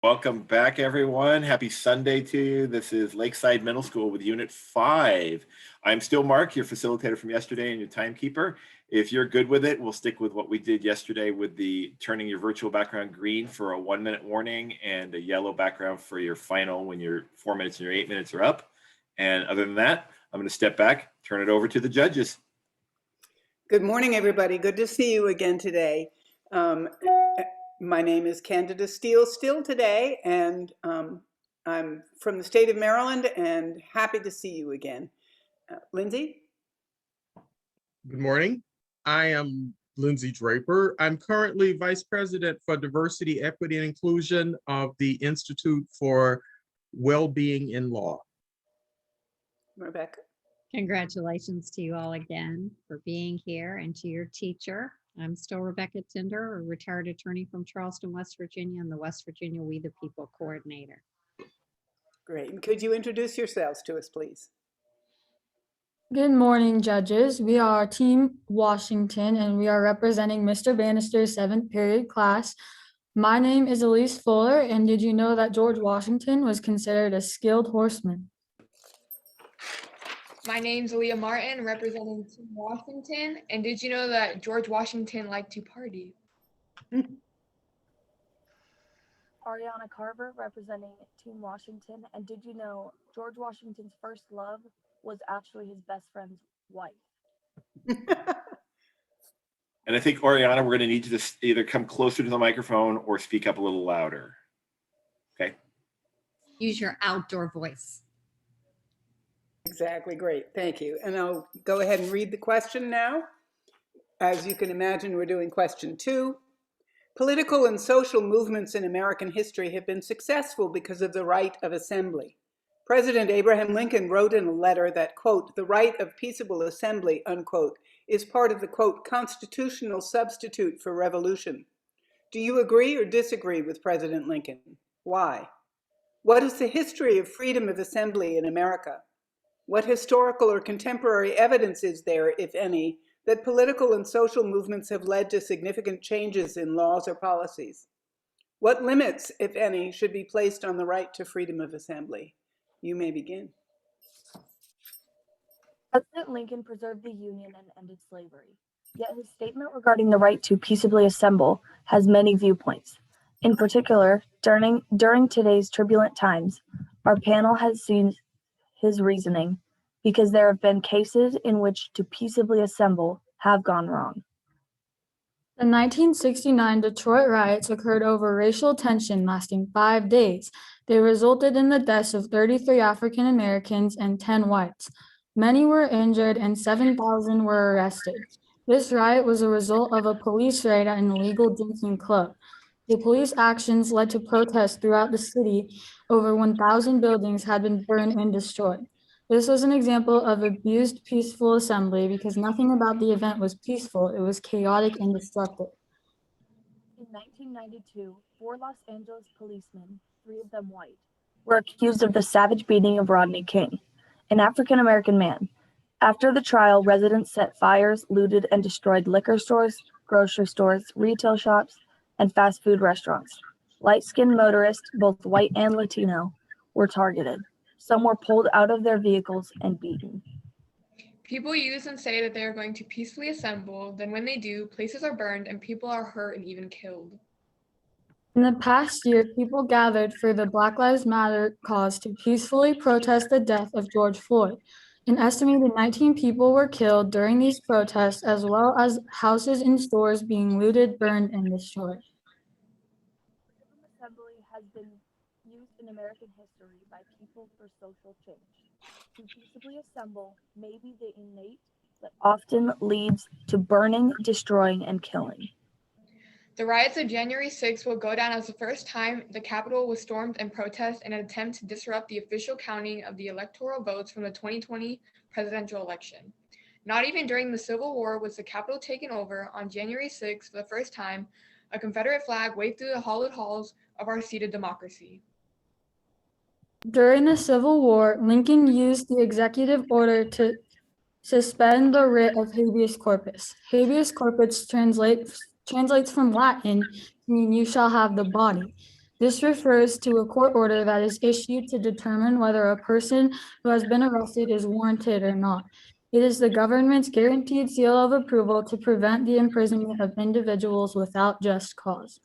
Welcome back, everyone. Happy Sunday to you. This is Lakeside Middle School with Unit 5. I'm still Mark, your facilitator from yesterday and your timekeeper. If you're good with it, we'll stick with what we did yesterday with the turning your virtual background green for a 1-minute warning and a yellow background for your final when your 4 minutes and your 8 minutes are up. And other than that, I'm going to step back, turn it over to the judges. Good morning, everybody. Good to see you again today. My name is Candida Steele still today, and I'm from the state of Maryland and happy to see you again. Lindsay? Good morning. I am Lindsay Draper. I'm currently Vice President for Diversity, Equity, and Inclusion of the Institute for Wellbeing in Law. Rebecca? Congratulations to you all again for being here, and to your teacher. I'm still Rebecca Tinder, a retired attorney from Charleston, West Virginia, and the West Virginia We the People coordinator. Great. And could you introduce yourselves to us, please? Good morning, judges. We are Team Washington, and we are representing Mr. Bannister's 7th period class. My name is Elise Fuller, and did you know that George Washington was considered a skilled horseman? My name's Aaliyah Martin, representing Team Washington. And did you know that George Washington liked to party? Ariana Carver, representing Team Washington. And did you know George Washington's first love was actually his best friend's wife? And I think, Oriana, we're going to need you to either come closer to the microphone or speak up a little louder. Okay. Use your outdoor voice. Exactly. Great. Thank you. And I'll go ahead and read the question now. As you can imagine, we're doing question 2. Political and social movements in American history have been successful because of the right of assembly. President Abraham Lincoln wrote in a letter that, quote, the right of peaceable assembly, unquote, is part of the, quote, constitutional substitute for revolution. Do you agree or disagree with President Lincoln? Why? What is the history of freedom of assembly in America? What historical or contemporary evidence is there, if any, that political and social movements have led to significant changes in laws or policies? What limits, if any, should be placed on the right to freedom of assembly? You may begin. President Lincoln preserved the Union and ended slavery. Yet his statement regarding the right to peaceably assemble has many viewpoints. In particular, during today's turbulent times, our panel has seen his reasoning because there have been cases in which to peaceably assemble have gone wrong. The 1969 Detroit Riots occurred over racial tension lasting 5 days. They resulted in the deaths of 33 African Americans and 10 whites. Many were injured and 7,000 were arrested. This riot was a result of a police raid at an illegal drinking club. The police actions led to protests throughout the city. Over 1,000 buildings had been burned and destroyed. This was an example of abused peaceful assembly because nothing about the event was peaceful. It was chaotic and destructive. In 1992, 4 Los Angeles policemen, 3 of them white, were accused of the savage beating of Rodney King, an African-American man. After the trial, residents set fires, looted, and destroyed liquor stores, grocery stores, retail shops, and fast food restaurants. Light-skinned motorists, both white and Latino, were targeted. Some were pulled out of their vehicles and beaten. People use and say that they are going to peacefully assemble. Then when they do, places are burned and people are hurt and even killed. In the past year, people gathered for the Black Lives Matter cause to peacefully protest the death of George Floyd. An estimated 19 people were killed during these protests, as well as houses and stores being looted, burned, and destroyed. Freedom of assembly has been used in American history by people for social change. To peaceably assemble may be the innate, but often leads to burning, destroying, and killing. The riots of January 6th will go down as the first time the Capitol was stormed in protest in an attempt to disrupt the official counting of the electoral votes from the 2020 presidential election. Not even during the Civil War was the Capitol taken over. On January 6th, for the first time, a Confederate flag waved through the hallowed halls of our seated democracy. During the Civil War, Lincoln used the executive order to suspend the writ of habeas corpus. Habeas corpus translates from Latin to mean you shall have the body. This refers to a court order that is issued to determine whether a person who has been arrested is warranted or not. It is the government's guaranteed seal of approval to prevent the imprisonment of individuals without just cause.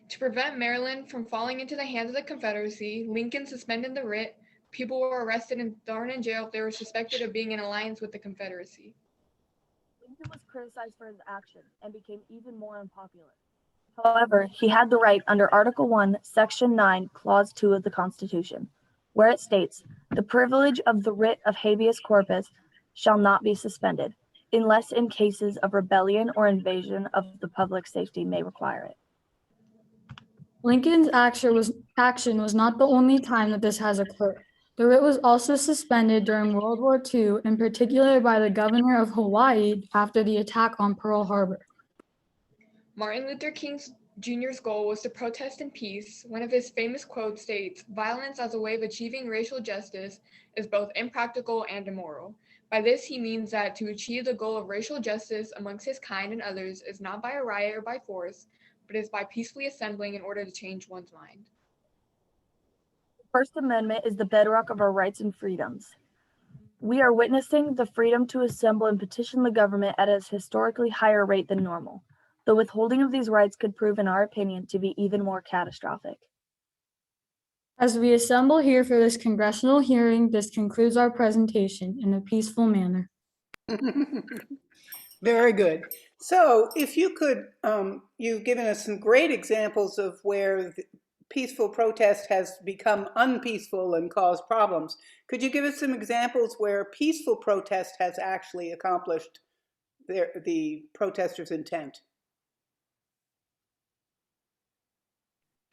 To prevent Maryland from falling into the hands of the Confederacy, Lincoln suspended the writ. People were arrested and thrown in jail if they were suspected of being in alliance with the Confederacy. Lincoln was criticized for his action and became even more unpopular. However, he had the right under Article 1, Section 9, Clause 2 of the Constitution, where it states, "The privilege of the writ of habeas corpus shall not be suspended, unless in cases of rebellion or invasion of the public safety may require it." Lincoln's action was not the only time that this has occurred. The writ was also suspended during World War II, in particular by the governor of Hawaii after the attack on Pearl Harbor. Martin Luther King Jr.'s goal was to protest in peace. One of his famous quotes states, "Violence as a way of achieving racial justice is both impractical and immoral." By this, he means that to achieve the goal of racial justice amongst his kind and others is not by a riot or by force, but is by peacefully assembling in order to change one's mind. The First Amendment is the bedrock of our rights and freedoms. We are witnessing the freedom to assemble and petition the government at a historically higher rate than normal. The withholding of these rights could prove, in our opinion, to be even more catastrophic. As we assemble here for this congressional hearing, this concludes our presentation in a peaceful manner. Very good. So if you could, you've given us some great examples of where peaceful protest has become unpeaceful and caused problems. Could you give us some examples where peaceful protest has actually accomplished the protesters' intent?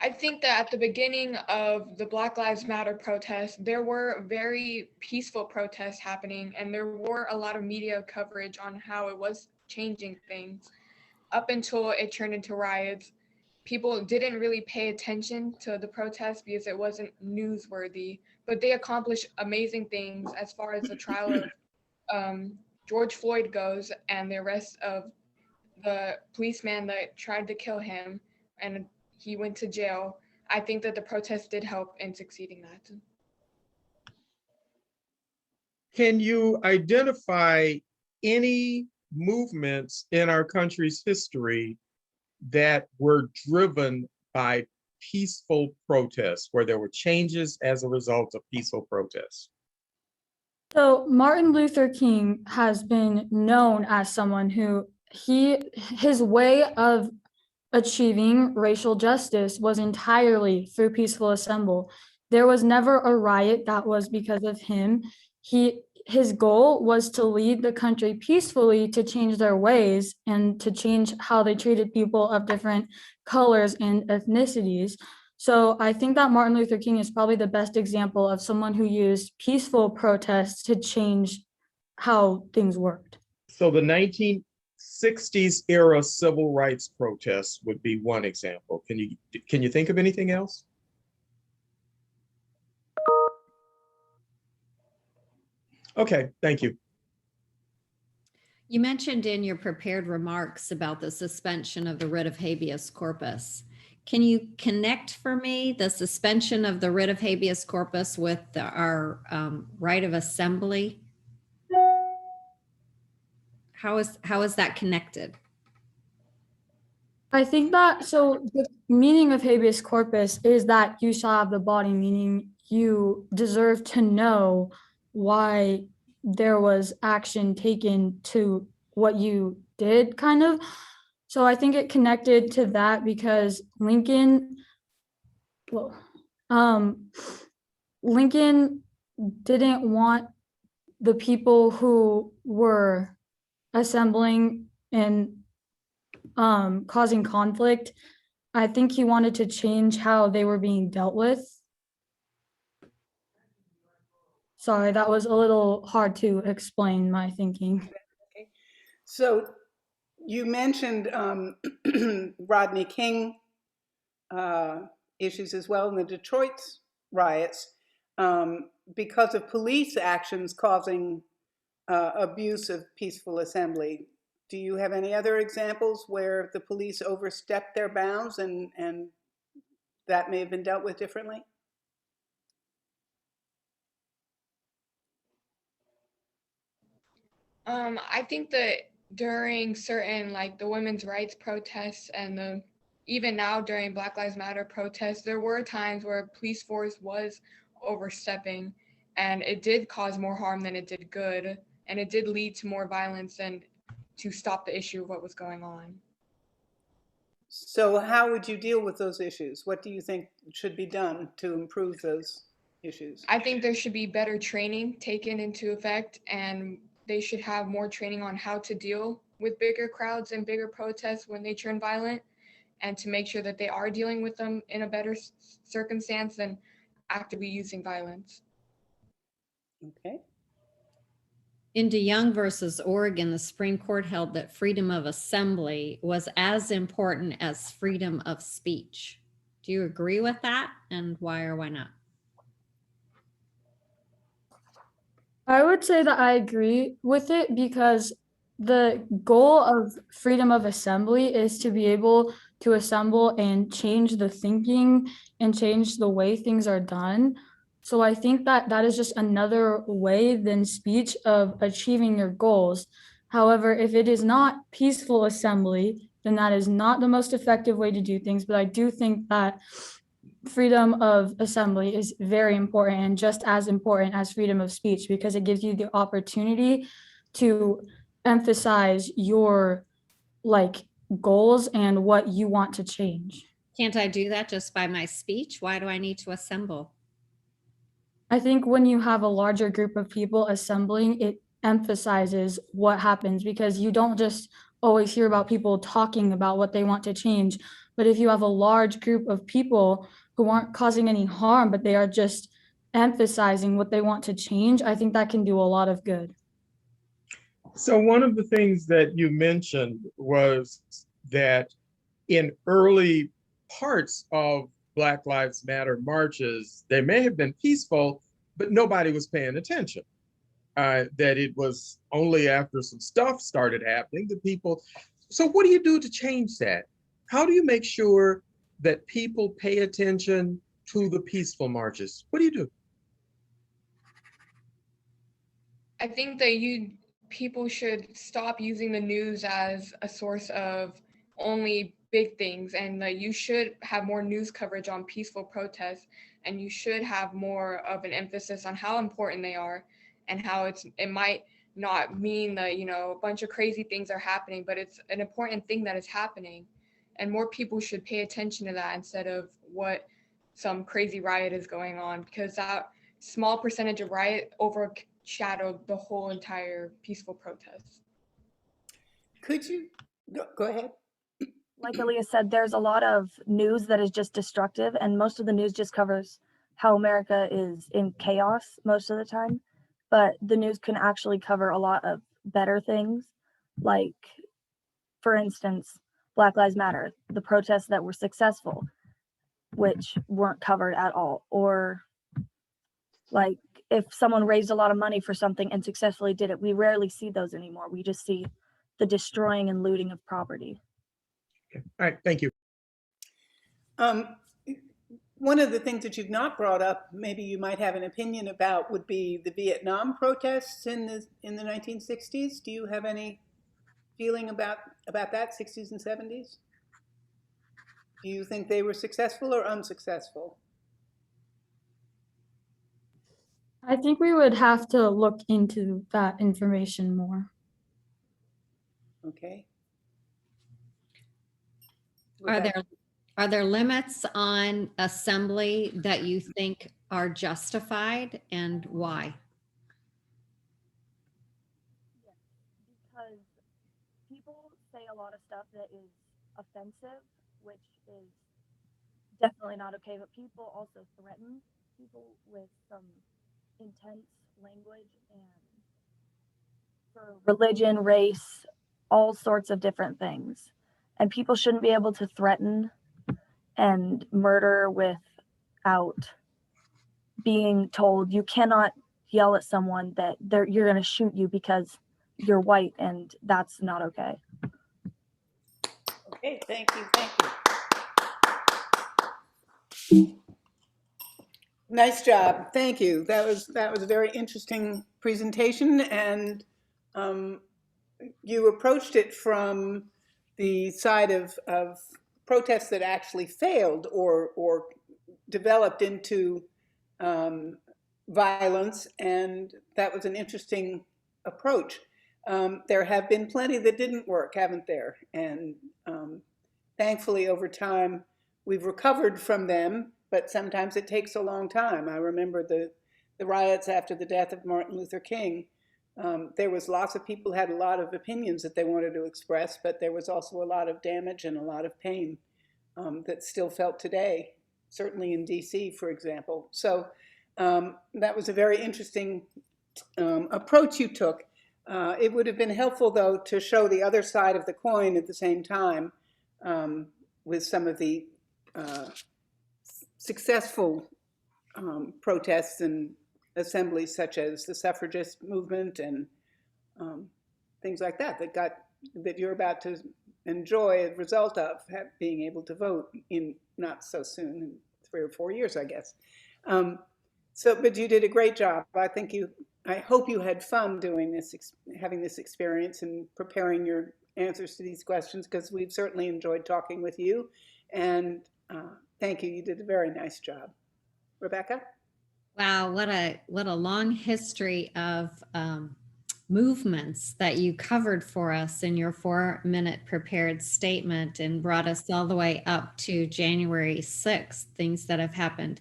I think that at the beginning of the Black Lives Matter protests, there were very peaceful protests happening, and there were a lot of media coverage on how it was changing things. Up until it turned into riots, people didn't really pay attention to the protests because it wasn't newsworthy, but they accomplished amazing things as far as the trial of George Floyd goes and the arrest of the policeman that tried to kill him, and he went to jail. I think that the protest did help in succeeding that. Can you identify any movements in our country's history that were driven by peaceful protests, where there were changes as a result of peaceful protests? So Martin Luther King has been known as someone who his way of achieving racial justice was entirely through peaceful assembly. There was never a riot that was because of him. His goal was to lead the country peacefully to change their ways and to change how they treated people of different colors and ethnicities. So I think that Martin Luther King is probably the best example of someone who used peaceful protests to change how things worked. So the 1960s era civil rights protests would be one example. Can you think of anything else? Okay, thank you. You mentioned in your prepared remarks about the suspension of the writ of habeas corpus. Can you connect for me the suspension of the writ of habeas corpus with our right of assembly? How is that connected? I think that, so the meaning of habeas corpus is that you shall have the body, meaning you deserve to know why there was action taken to what you did, kind of. So I think it connected to that because Lincoln didn't want the people who were assembling and causing conflict. I think he wanted to change how they were being dealt with. Sorry, that was a little hard to explain my thinking. So you mentioned Rodney King issues as well in the Detroit riots because of police actions causing abuse of peaceful assembly. Do you have any other examples where the police overstepped their bounds and that may have been dealt with differently? I think that during certain like the women's rights protests and even now during Black Lives Matter protests, there were times where police force was overstepping, and it did cause more harm than it did good, and it did lead to more violence and to stop the issue of what was going on. So how would you deal with those issues? What do you think should be done to improve those issues? I think there should be better training taken into effect, and they should have more training on how to deal with bigger crowds and bigger protests when they turn violent, and to make sure that they are dealing with them in a better circumstance than actively using violence. Okay. In DeYoung versus Oregon, the Supreme Court held that freedom of assembly was as important as freedom of speech. Do you agree with that? And why or why not? I would say that I agree with it because the goal of freedom of assembly is to be able to assemble and change the thinking and change the way things are done. So I think that that is just another way than speech of achieving your goals. However, if it is not peaceful assembly, then that is not the most effective way to do things. But I do think that freedom of assembly is very important and just as important as freedom of speech because it gives you the opportunity to emphasize your goals and what you want to change. Can't I do that just by my speech? Why do I need to assemble? I think when you have a larger group of people assembling, it emphasizes what happens because you don't just always hear about people talking about what they want to change. But if you have a large group of people who aren't causing any harm, but they are just emphasizing what they want to change, I think that can do a lot of good. So one of the things that you mentioned was that in early parts of Black Lives Matter marches, they may have been peaceful, but nobody was paying attention. That it was only after some stuff started happening that people. So what do you do to change that? How do you make sure that people pay attention to the peaceful marches? What do you do? I think that people should stop using the news as a source of only big things, and that you should have more news coverage on peaceful protests, and you should have more of an emphasis on how important they are and how it might not mean that a bunch of crazy things are happening, but it's an important thing that is happening, and more people should pay attention to that instead of what some crazy riot is going on, because that small percentage of riot overshadowed the whole entire peaceful protest. Could you go ahead? Like Aaliyah said, there's a lot of news that is just destructive, and most of the news just covers how America is in chaos most of the time. But the news can actually cover a lot of better things, like, for instance, Black Lives Matter, the protests that were successful, which weren't covered at all. Or like if someone raised a lot of money for something and successfully did it, we rarely see those anymore. We just see the destroying and looting of property. Okay. All right, thank you. One of the things that you've not brought up, maybe you might have an opinion about, would be the Vietnam protests in the 1960s. Do you have any feeling about that, 60s and 70s? Do you think they were successful or unsuccessful? I think we would have to look into that information more. Okay. Are there limits on assembly that you think are justified, and why? Because people say a lot of stuff that is offensive, which is definitely not okay, but people also threaten people with some intense language and for religion, race, all sorts of different things. And people shouldn't be able to threaten and murder without being told. You cannot yell at someone that you're going to shoot you because you're white, and that's not okay. Okay, thank you, thank you. Nice job. Thank you. That was a very interesting presentation, and you approached it from the side of protests that actually failed or developed into violence, and that was an interesting approach. There have been plenty that didn't work, haven't there? And thankfully, over time, we've recovered from them, but sometimes it takes a long time. I remember the riots after the death of Martin Luther King. There was lots of people had a lot of opinions that they wanted to express, but there was also a lot of damage and a lot of pain that's still felt today, certainly in DC, for example. So that was a very interesting approach you took. It would have been helpful, though, to show the other side of the coin at the same time with some of the successful protests and assemblies, such as the suffragist movement and things like that, that you're about to enjoy a result of being able to vote in not so soon, in 3 or 4 years, I guess. But you did a great job. I hope you had fun doing this, having this experience and preparing your answers to these questions, because we've certainly enjoyed talking with you. And thank you. You did a very nice job. Rebecca? Wow, what a long history of movements that you covered for us in your 4-minute prepared statement, and brought us all the way up to January 6th, things that have happened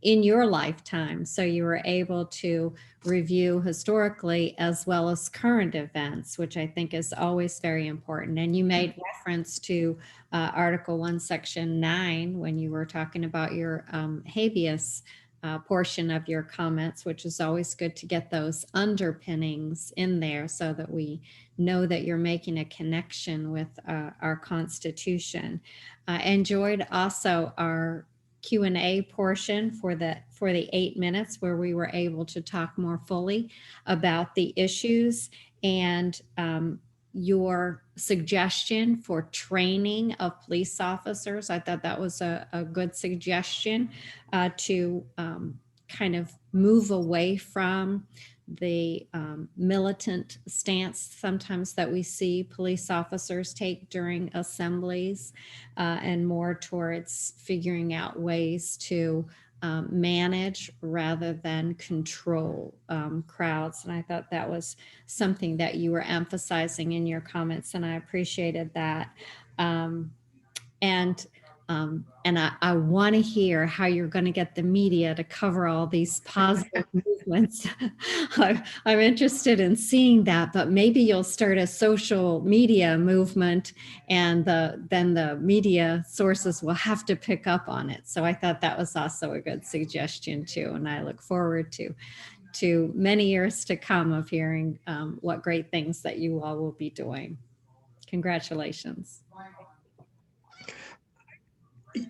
in your lifetime. So you were able to review historically as well as current events, which I think is always very important. And you made reference to Article 1, Section 9, when you were talking about your habeas portion of your comments, which is always good to get those underpinnings in there so that we know that you're making a connection with our Constitution. Enjoyed also our Q&A portion for the 8 minutes, where we were able to talk more fully about the issues, and your suggestion for training of police officers. I thought that was a good suggestion to kind of move away from the militant stance sometimes that we see police officers take during assemblies, and more towards figuring out ways to manage rather than control crowds. And I thought that was something that you were emphasizing in your comments, and I appreciated that. And I want to hear how you're going to get the media to cover all these positive movements. I'm interested in seeing that, but maybe you'll start a social media movement, and then the media sources will have to pick up on it. So I thought that was also a good suggestion too. And I look forward to many years to come of hearing what great things that you all will be doing. Congratulations.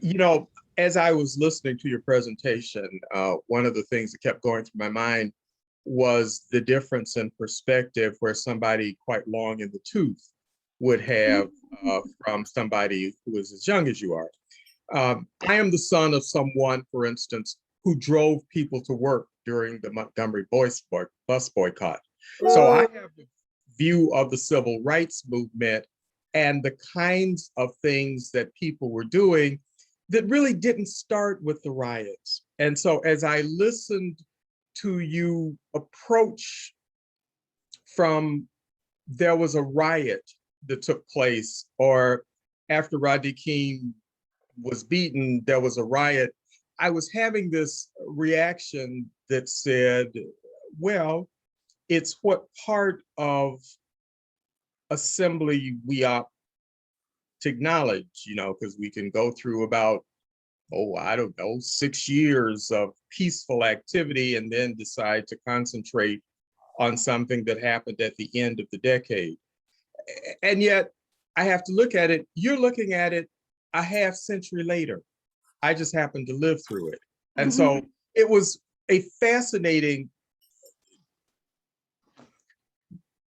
You know, as I was listening to your presentation, one of the things that kept going through my mind was the difference in perspective where somebody quite long in the tooth would have from somebody who is as young as you are. I am the son of someone, for instance, who drove people to work during the Montgomery bus boycott. So I have the view of the civil rights movement and the kinds of things that people were doing that really didn't start with the riots. And so as I listened to you approach from there was a riot that took place, or after Rodney King was beaten, there was a riot, I was having this reaction that said, well, it's what part of assembly we opt to acknowledge, you know, because we can go through about, I don't know, 6 years of peaceful activity and then decide to concentrate on something that happened at the end of the decade. And yet I have to look at it, you're looking at it a half century later. I just happened to live through it. And so it was a fascinating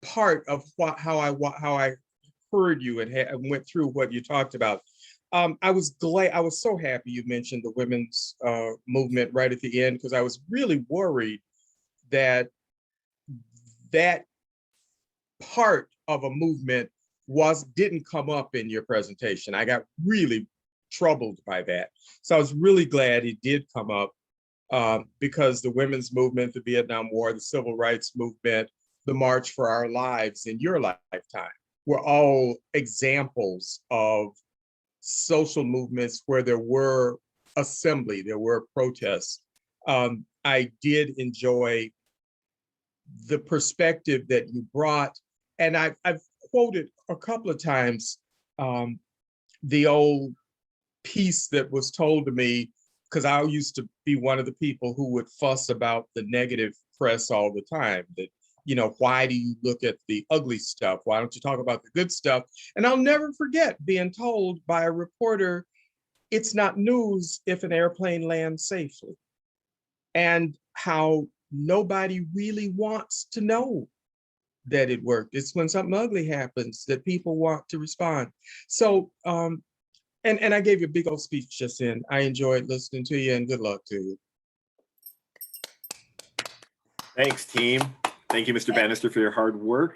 part of how I heard you and went through what you talked about. I was glad, I was so happy you mentioned the women's movement right at the end, because I was really worried that that part of a movement didn't come up in your presentation. I got really troubled by that. So I was really glad it did come up, because the women's movement, the Vietnam War, the civil rights movement, the March for Our Lives in your lifetime were all examples of social movements where there were assembly, there were protests. I did enjoy the perspective that you brought, and I've quoted a couple of times the old piece that was told to me, because I used to be one of the people who would fuss about the negative press all the time, that, you know, why do you look at the ugly stuff? Why don't you talk about the good stuff? And I'll never forget being told by a reporter, it's not news if an airplane lands safely, and how nobody really wants to know that it worked. It's when something ugly happens that people want to respond. So, and I gave you a big old speech just then. I enjoyed listening to you, and good luck to you. Thanks, team. Thank you, Mr. Bannister, for your hard work.